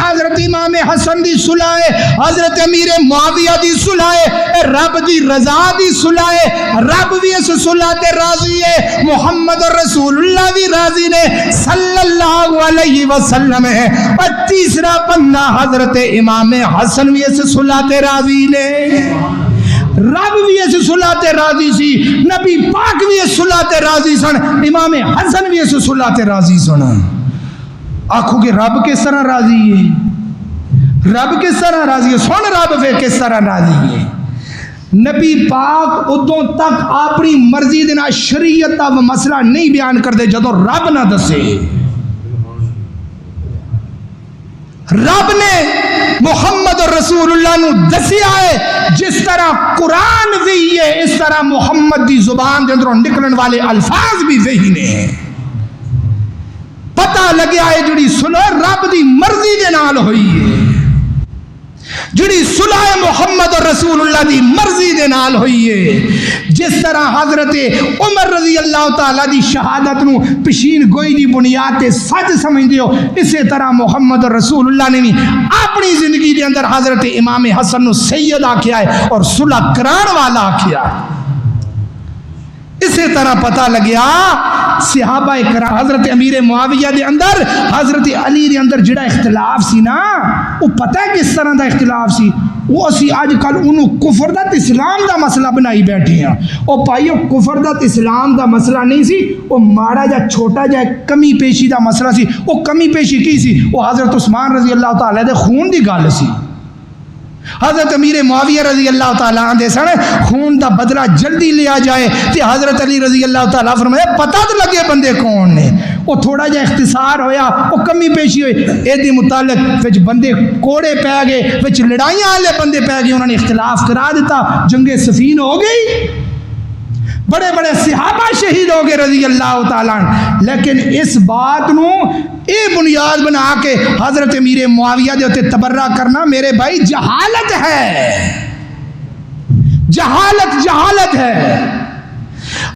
حضرت امام حسن دی صلح ہے، حضرت امیر معاویہ دی صلح ہے، رب دی رضا دی صلح ہے، رب بھی اس صلح تے راضی ہے، محمد رسول اللہ بھی راضی نے صلی اللہ علیہ وسلم ہے، اور تیسرا بندہ حضرت امام حسن بھی اس صلح تے راضی نے، رب بھی اس صلح تے راضی سی، نبی پاک بھی اس صلح تے راضی سن، امام حسن بھی اس صلح تے راضی سن۔ آنکھوں کہ رب کس طرح راضی ہے، رب کس طرح راضی ہے، سن رب پھر کس طرح راضی ہے۔ نبی پاک ادوں تک اپنی مرضی دے نال شریعت دا مسئلہ نہیں بیان کردے جدوں رب نہ دسے، رب نے محمد رسول اللہ نو دسیا ہے، جس طرح قرآن وحی ہے اس طرح محمد دی زبان دے اندروں نکلن والے الفاظ بھی وحی نے، پتہ لگیا ہے جڑی صلح رب دی مرضی دے نال ہوئی ہے، جڑی صلح محمد رسول اللہ دی مرضی دے نال ہوئی ہے، جس طرح حضرت عمر رضی اللہ تعالیٰ دی شہادت نو پشین گوئی دی بنیاد تے سچ سمجھدے ہو، اسی طرح محمد رسول اللہ نے بھی اپنی زندگی دے اندر حضرت امام حسن نو سید آکھیا ہے اور صلح کران والا آکھیا ہے۔ اسی طرح پتہ لگیا صحابہ کرام حضرت امیر معاویہ دے اندر حضرت علی دے اندر جڑا اختلاف سی نا، وہ پتہ ہے کس طرح دا اختلاف سی، وہ اسی آج کل انہوں کفر دا اسلام دا مسئلہ بنائی بیٹھے ہیں، وہ پائیو کفر دا اسلام دا مسئلہ نہیں سی، وہ ماڑا جا چھوٹا جا کمی پیشی دا مسئلہ سی، وہ کمی پیشی کی سی، وہ حضرت عثمان رضی اللہ تعالیٰ دے خون دی گال سی، حضرت امیر معاویہ رضی اللہ تعالیٰ عنہ سن خون دا بدلہ جلدی لیا جائے، تے حضرت علی رضی اللہ تعالیٰ فرمایا پتہ تو لگے بندے کون نے، وہ تھوڑا جا اختصار ہویا، وہ کمی پیشی ہوئی، اے دی متعلق وچ بندے کوڑے پہ گئے، وچ لڑائیاں والے بندے پہ گئے، انہوں نے اختلاف کرا دیتا، جنگ صفین ہو گئی، بڑے بڑے صحابہ شہید ہو گئے رضی اللہ تعالیٰ عنہ، لیکن اس بات نو اے بنیاد بنا کے حضرت امیر معاویہ دے ہوتے تبرہ کرنا میرے بھائی جہالت ہے، جہالت ہے۔